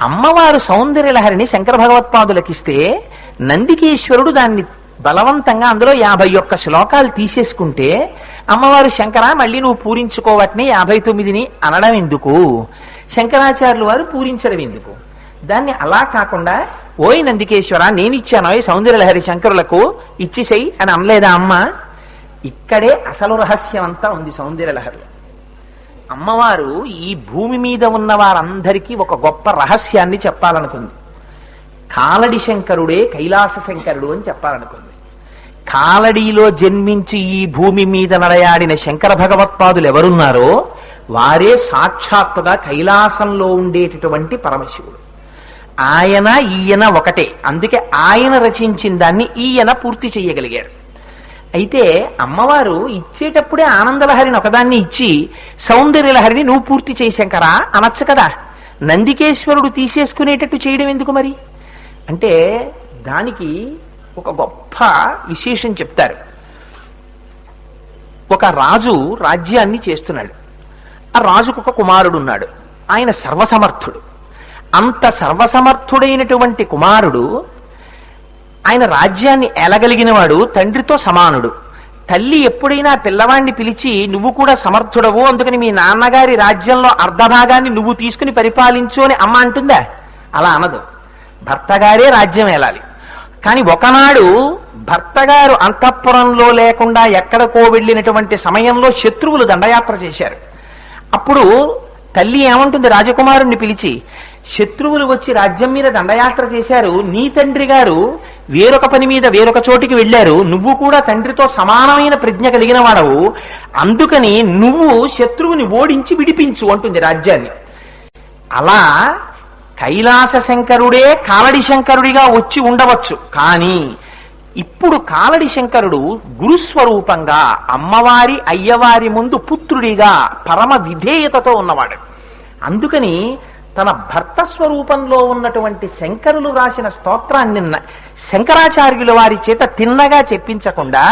అమ్మవారు సౌందర్యలహరిని శంకర భగవత్పాదులకిస్తే నందికేశ్వరుడు దాన్ని బలవంతంగా అందులో 51 శ్లోకాలు తీసేసుకుంటే అమ్మవారు శంకర మళ్ళీ నువ్వు పూరించుకోవట్ని 59ని అనడం ఎందుకు, శంకరాచార్యులు వారు పూరించడం ఎందుకు? దాన్ని అలా కాకుండా ఓయ్ నందికేశ్వర నేనిచ్చాను ఈ సౌందర్యలహరి శంకరులకు ఇచ్చిసేయి అని అనలేదా అమ్మ? ఇక్కడే అసలు రహస్యం అంతా ఉంది సౌందర్యలహరిలో. అమ్మవారు ఈ భూమి మీద ఉన్న వారందరికీ ఒక గొప్ప రహస్యాన్ని చెప్పాలనుకుంది. కాలడి శంకరుడే కైలాస శంకరుడు అని చెప్పాలనుకుంది. కాలడిలో జన్మించి ఈ భూమి మీద నడయాడిన శంకర భగవత్పాదులు ఎవరున్నారో వారే సాక్షాత్తుగా కైలాసంలో ఉండేటటువంటి పరమశివుడు. ఆయన ఈయన ఒకటే, అందుకే ఆయన రచించిన దాన్ని ఈయన పూర్తి చేయగలిగారు. అయితే అమ్మవారు ఇచ్చేటప్పుడే ఆనందలహరిని ఒకదాన్ని ఇచ్చి సౌందర్యలహరిని నువ్వు పూర్తి చేశాంకరా అనొచ్చు కదా. నందికేశ్వరుడు తీసేసుకునేటట్టు చేయడం ఎందుకు మరి అంటే దానికి ఒక గొప్ప విశేషం చెప్తారు. ఒక రాజు రాజ్యాన్ని చేస్తున్నాడు. ఆ రాజుకు ఒక కుమారుడు ఉన్నాడు. ఆయన సర్వసమర్థుడు. అంత సర్వసమర్థుడైనటువంటి కుమారుడు ఆయన రాజ్యాన్ని ఏలగలిగిన వాడు, తండ్రితో సమానుడు. తల్లి ఎప్పుడైనా పిల్లవాడిని పిలిచి నువ్వు కూడా సమర్థుడవు, అందుకని మీ నాన్నగారి రాజ్యంలో అర్ధభాగాన్ని నువ్వు తీసుకుని పరిపాలించు అని అమ్మ అంటుందా? అలా అనదు. భర్తగారే రాజ్యం ఏలాలి. కానీ ఒకనాడు భర్తగారు అంతఃపురంలో లేకుండా ఎక్కడికో వెళ్ళినటువంటి సమయంలో శత్రువులు దండయాత్ర చేశారు. అప్పుడు తల్లి ఏమంటుంది రాజకుమారుణ్ణి పిలిచి, శత్రువులు వచ్చి రాజ్యం మీద దండయాత్ర చేశారు, నీ తండ్రి గారు వేరొక పని మీద వేరొక చోటికి వెళ్ళారు, నువ్వు కూడా తండ్రితో సమానమైన ప్రజ్ఞ కలిగిన వాడవు, అందుకని నువ్వు శత్రువుని ఓడించి విడిపించు అంటుంది రాజ్యాన్ని. అలా కైలాస శంకరుడే కాలడి శంకరుడిగా వచ్చి ఉండవచ్చు. కానీ ఇప్పుడు కాలడి శంకరుడు గురుస్వరూపంగా అమ్మవారి అయ్యవారి ముందు పుత్రుడిగా పరమ విధేయతతో ఉన్నవాడు. అందుకని తన భర్త స్వరూపంలో ఉన్నటువంటి శంకరులు రాసిన స్తోత్రాన్ని శంకరాచార్యుల వారి చేత తిన్నగా చెప్పించకుండా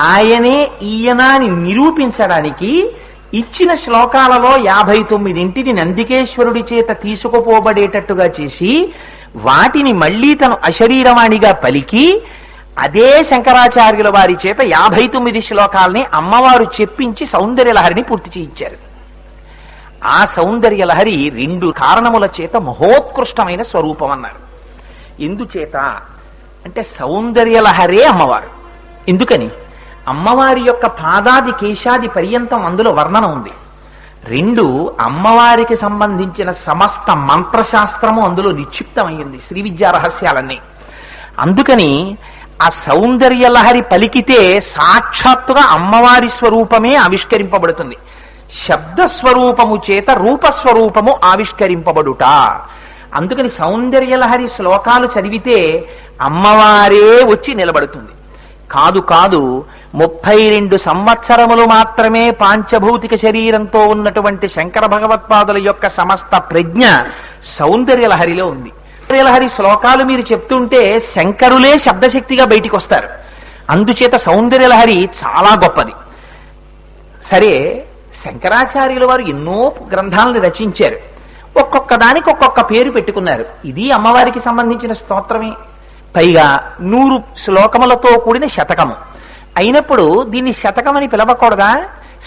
ఆయనే ఈయనాన్ని నిరూపించడానికి ఇచ్చిన శ్లోకాలలో 59 నందికేశ్వరుడి చేత తీసుకుపోబడేటట్టుగా చేసి వాటిని మళ్లీ తను అశరీరవాణిగా పలికి అదే శంకరాచార్యుల వారి చేత 59 శ్లోకాలని అమ్మవారు చెప్పించి సౌందర్యలహరిని పూర్తి చేయించారు. ఆ సౌందర్యలహరి 2 కారణముల చేత మహోత్కృష్టమైన స్వరూపం అన్నారు. ఎందుచేత అంటే సౌందర్యలహరే అమ్మవారు. ఎందుకని? అమ్మవారి యొక్క పాదాది కేశాది పర్యంతం అందులో వర్ణన ఉంది. 2 అమ్మవారికి సంబంధించిన సమస్త మంత్రశాస్త్రము అందులో నిక్షిప్తమైంది, శ్రీ విద్యా రహస్యాలన్నీ. అందుకని ఆ సౌందర్యలహరి పలికితే సాక్షాత్తుగా అమ్మవారి స్వరూపమే ఆవిష్కరింపబడుతుంది. శబ్దస్వరూపము చేత రూపస్వరూపము ఆవిష్కరింపబడుట. అందుకని సౌందర్యలహరి శ్లోకాలు చదివితే అమ్మవారే వచ్చి నిలబడుతుంది. కాదు 32 సంవత్సరములు మాత్రమే పాంచభౌతిక శరీరంతో ఉన్నటువంటి శంకర భగవత్పాదుల యొక్క సమస్త ప్రజ్ఞ సౌందర్యలహరిలో ఉంది. సౌందర్యలహరి శ్లోకాలు మీరు చెప్తుంటే శంకరులే శబ్దశక్తిగా బయటికి వస్తారు. అందుచేత సౌందర్యలహరి చాలా గొప్పది. సరే, శంకరాచార్యుల వారు ఎన్నో గ్రంథాలను రచించారు. ఒక్కొక్క దానికి ఒక్కొక్క పేరు పెట్టుకున్నారు. ఇది అమ్మవారికి సంబంధించిన స్తోత్రమే. పైగా 100 శ్లోకములతో కూడిన శతకము అయినప్పుడు దీన్ని శతకం అని పిలవకూడదా?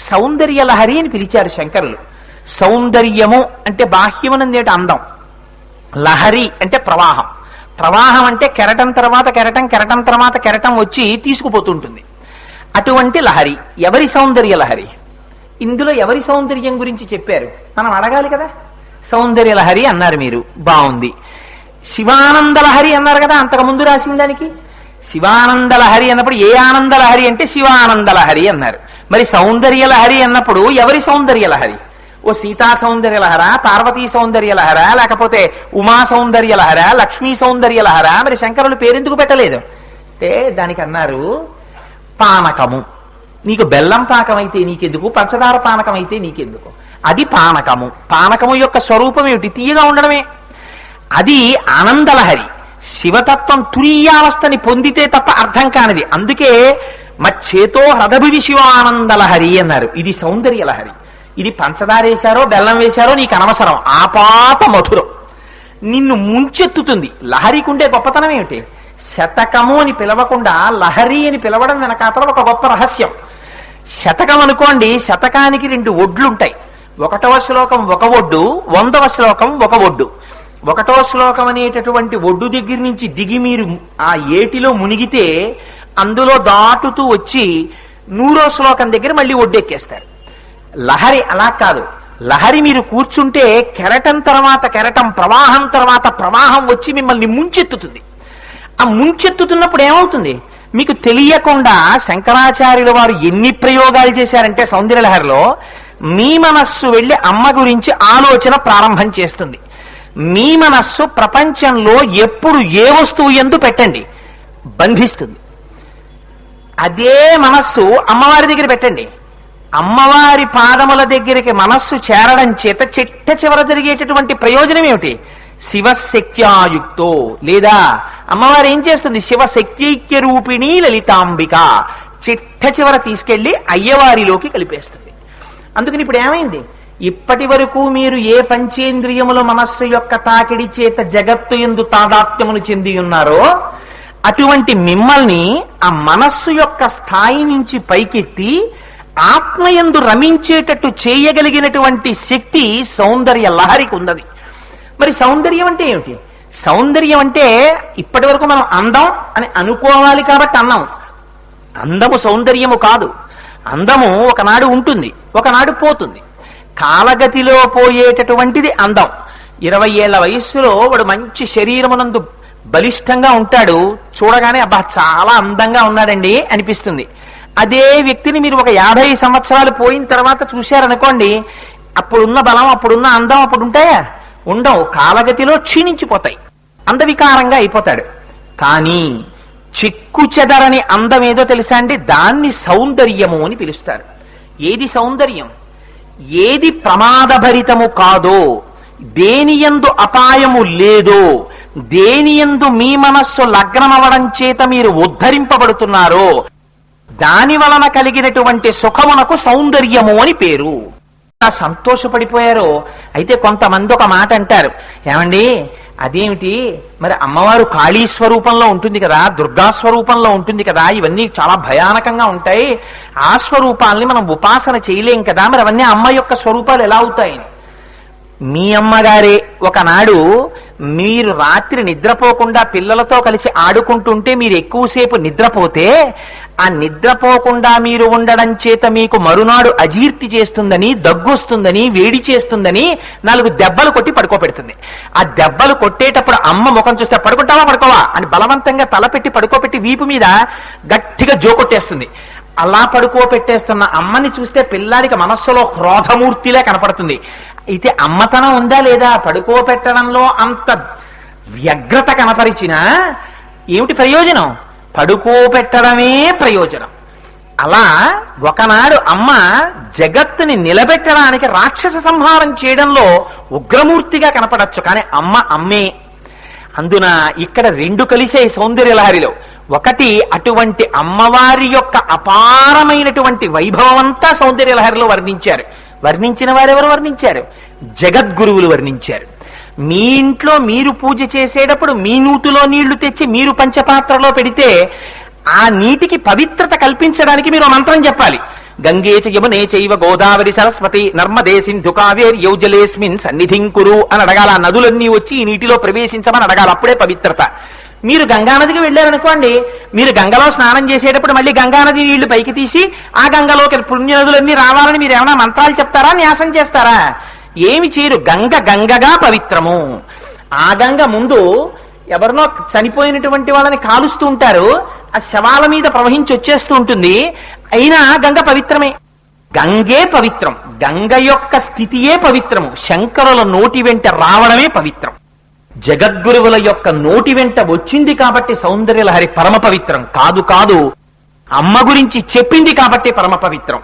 సౌందర్యలహరి అని పిలిచారు శంకరులు. సౌందర్యము అంటే బాహ్యమునందేట అందం, లహరి అంటే ప్రవాహం. ప్రవాహం అంటే కెరటం తర్వాత కెరటం, కెరటం తర్వాత కెరటం వచ్చి తీసుకుపోతుంటుంది. అటువంటి లహరి. ఎవరి సౌందర్యలహరి? ఇందులో ఎవరి సౌందర్యం గురించి చెప్పారు మనం అడగాలి కదా. సౌందర్యలహరి అన్నారు మీరు, బాగుంది. శివానందలహరి అన్నారు కదా అంతకు ముందు రాసిన దానికి. శివానందలహరి అన్నప్పుడు ఏ ఆనందలహరి అంటే శివానందలహరి అన్నారు. మరి సౌందర్యలహరి అన్నప్పుడు ఎవరి సౌందర్యలహరి? ఓ సీతా సౌందర్యలహరా, పార్వతీ సౌందర్యలహరా, లేకపోతే ఉమా సౌందర్యలహరా, లక్ష్మీ సౌందర్యలహరా? మరి శంకరులు పేరెందుకు పెట్టలేదు అంటే దానికి అన్నారు పానకము. నీకు బెల్లం పాకం అయితే నీకెందుకు, పంచదార పానకం అయితే నీకెందుకు? అది పానకము. పానకము యొక్క స్వరూపం ఏమిటి? తీయగా ఉండడమే. అది ఆనందలహరి. శివతత్వం తురీయావస్థని పొందితే తప్ప అర్థం కానిది. అందుకే మచ్చేతో హృదభివి శివానందలహరి అన్నారు. ఇది సౌందర్యలహరి. ఇది పంచదార వేశారో బెల్లం వేశారో నీకు అనవసరం, ఆపాత మధురం. నిన్ను ముంచెత్తుతుంది. లహరికి ఉండే గొప్పతనం ఏమిటి? శతకము అని పిలవకుండా లహరి అని పిలవడం వెనకాతల ఒక గొప్ప రహస్యం. శతకం అనుకోండి, శతకానికి 2 ఒడ్లుంటాయి. 1వ శ్లోకం ఒక ఒడ్డు, 100వ శ్లోకం ఒక ఒడ్డు. 1వ శ్లోకం అనేటటువంటి ఒడ్డు దగ్గర నుంచి దిగి మీరు ఆ ఏటిలో మునిగితే అందులో దాటుతూ వచ్చి 100వ శ్లోకం దగ్గర మళ్ళీ ఒడ్డెక్కేస్తారు. లహరి అలా కాదు. లహరి మీరు కూర్చుంటే కెరటం తర్వాత కెరటం, ప్రవాహం తర్వాత ప్రవాహం వచ్చి మిమ్మల్ని ముంచెత్తుతుంది. ఆ ముంచెత్తుతున్నప్పుడు ఏమవుతుంది? మీకు తెలియకుండా శంకరాచార్యుల వారు ఎన్ని ప్రయోగాలు చేశారంటే సౌందర్యలహరిలో మీ మనస్సు వెళ్ళి అమ్మ గురించి ఆలోచన ప్రారంభం చేస్తుంది. మీ మనస్సు ప్రపంచంలో ఎప్పుడు ఏ వస్తువు యందు పెట్టండి, బంధిస్తుంది. అదే మనస్సు అమ్మవారి దగ్గర పెట్టండి, అమ్మవారి పాదముల దగ్గరికి మనస్సు చేరడం చేత చిట్ట చివర జరిగేటటువంటి ప్రయోజనం ఏమిటి? శివశక్త్యాయుక్తో, లేదా అమ్మవారు ఏం చేస్తుంది? శివశక్త్యైక్య రూపిణి లలితాంబిక, చిట్ట చివర తీసుకెళ్లి అయ్యవారిలోకి కలిపేస్తుంది. అందుకని ఇప్పుడు ఏమైంది? ఇప్పటి వరకు మీరు ఏ పంచేంద్రియముల మనస్సు యొక్క తాకిడి చేత జగత్తు యందు తాదాత్మ్యమును చెంది ఉన్నారో అటువంటి మిమ్మల్ని ఆ మనస్సు యొక్క స్థాయి నుంచి పైకెత్తి ఆత్మయందు రమించేటట్టు చేయగలిగినటువంటి శక్తి సౌందర్య లహరికి ఉన్నది. మరి సౌందర్యం అంటే ఏమిటి? సౌందర్యం అంటే ఇప్పటి వరకు మనం అందం అని అనుకోవాలి కాబట్టి అన్నాం. అందము సౌందర్యము కాదు. అందము ఒకనాడు ఉంటుంది, ఒకనాడు పోతుంది. కాలగతిలో పోయేటటువంటిది అందం. 20 ఏళ్ల వయస్సులో వాడు మంచి శరీరమునందు బలిష్టంగా ఉంటాడు, చూడగానే అబ్బా చాలా అందంగా ఉన్నాడండి అనిపిస్తుంది. అదే వ్యక్తిని మీరు ఒక 50 సంవత్సరాలు పోయిన తర్వాత చూశారనుకోండి, అప్పుడున్న బలం, అప్పుడున్న అందం అప్పుడు ఉంటాయా? ఉండవు. కాలగతిలో క్షీణించిపోతాయి, అందవికారంగా అయిపోతాడు. కానీ చిక్కు చెదరని అందం ఏదో తెలుసా అండి? దాన్ని సౌందర్యము అని పిలుస్తారు. ఏది సౌందర్యం? ఏది ప్రమాదభరితము కాదో, దేనియందు అపాయము లేదో, దేనియందు మీ మనస్సు లగ్నమవడం చేత మీరు ఉద్ధరింపబడుతున్నారో దాని వలన కలిగినటువంటి సుఖమునకు సౌందర్యము అని పేరు. సంతోషపడిపోయారో అయితే కొంతమంది ఒక మాట అంటారు, ఏమండి అదేమిటి మరి అమ్మవారు కాళీ స్వరూపంలో ఉంటుంది కదా, దుర్గా స్వరూపంలో ఉంటుంది కదా, ఇవన్నీ చాలా భయానకంగా ఉంటాయి, ఆ స్వరూపాలని మనం ఉపాసన చేయలేం కదా, మరి అవన్నీ అమ్మ యొక్క స్వరూపాలు ఎలా అవుతాయని. మీ అమ్మగారే ఒకనాడు మీరు రాత్రి నిద్రపోకుండా పిల్లలతో కలిసి ఆడుకుంటుంటే మీరు ఎక్కువసేపు నిద్రపోతే ఆ నిద్రపోకుండా మీరు ఉండడం చేత మీకు మరునాడు అజీర్తి చేస్తుందని, దగ్గొస్తుందని, వేడి చేస్తుందని 4 దెబ్బలు కొట్టి పడుకోబెడుతుంది. ఆ దెబ్బలు కొట్టేటప్పుడు అమ్మ ముఖం చూస్తే పడుకుంటావా పడుకోవా అని బలవంతంగా తలపెట్టి పడుకోబెట్టి వీపు మీద గట్టిగా జోకొట్టేస్తుంది. అలా పడుకోబెట్టేస్తున్న అమ్మని చూస్తే పిల్లాడికి మనస్సులో క్రోధమూర్తిలే కనపడుతుంది. అయితే అమ్మతనం ఉందా లేదా? పడుకోబెట్టడంలో అంత వ్యగ్రత కనపరిచినా ఏమిటి ప్రయోజనం? పడుకోబెట్టడమే ప్రయోజనం. అలా ఒకనాడు అమ్మ జగత్తుని నిలబెట్టడానికి రాక్షస సంహారం చేయడంలో ఉగ్రమూర్తిగా కనపడచ్చు, కానీ అమ్మ అమ్మే. అందున ఇక్కడ 2 కలిసే సౌందర్యలహరిలో. ఒకటి అటువంటి అమ్మవారి యొక్క అపారమైనటువంటి వైభవం అంతా సౌందర్యలహరిలో వర్ణించారు. వర్ణించిన వారెవరు వర్ణించారు? జగద్గురువులు వర్ణించారు. మీ ఇంట్లో మీరు పూజ చేసేటప్పుడు మీ నూతిలో నీళ్లు తెచ్చి మీరు పంచపాత్రలో పెడితే ఆ నీటికి పవిత్రత కల్పించడానికి మీరు మంత్రం చెప్పాలి. గంగే చ యమునే చైవ గోదావరి సరస్వతి నర్మదే సింధు కావేరి యౌజలేస్మిన్ సన్నిధిం కురు అని అడగాల. నదులన్నీ వచ్చి ఈ నీటిలో ప్రవేశించమని అడగాలి, అప్పుడే పవిత్రత. మీరు గంగానదికి వెళ్ళారనుకోండి, మీరు గంగలో స్నానం చేసేటప్పుడు మళ్ళీ గంగానది నీళ్లు పైకి తీసి ఆ గంగలోకి పుణ్యనదులన్నీ రావాలని మీరు ఏమైనా మంత్రాలు చెప్తారా, న్యాసం చేస్తారా? ఏమి చేయరు. గంగ గంగగా పవిత్రము. ఆ గంగ ముందు ఎవరినో చనిపోయినటువంటి వాళ్ళని కాలుస్తూ ఉంటారు, ఆ శవాల మీద ప్రవహించి వచ్చేస్తూ ఉంటుంది, అయినా గంగ పవిత్రమే. గంగే పవిత్రం. గంగ యొక్క స్థితియే పవిత్రము. శంకరుల నోటి వెంట రావడమే పవిత్రం. జగద్గురువుల యొక్క నోటి వెంట వచ్చింది కాబట్టి సౌందర్యలహరి పరమ పవిత్రం కాదు. అమ్మ గురించి చెప్పింది కాబట్టి పరమ పవిత్రం.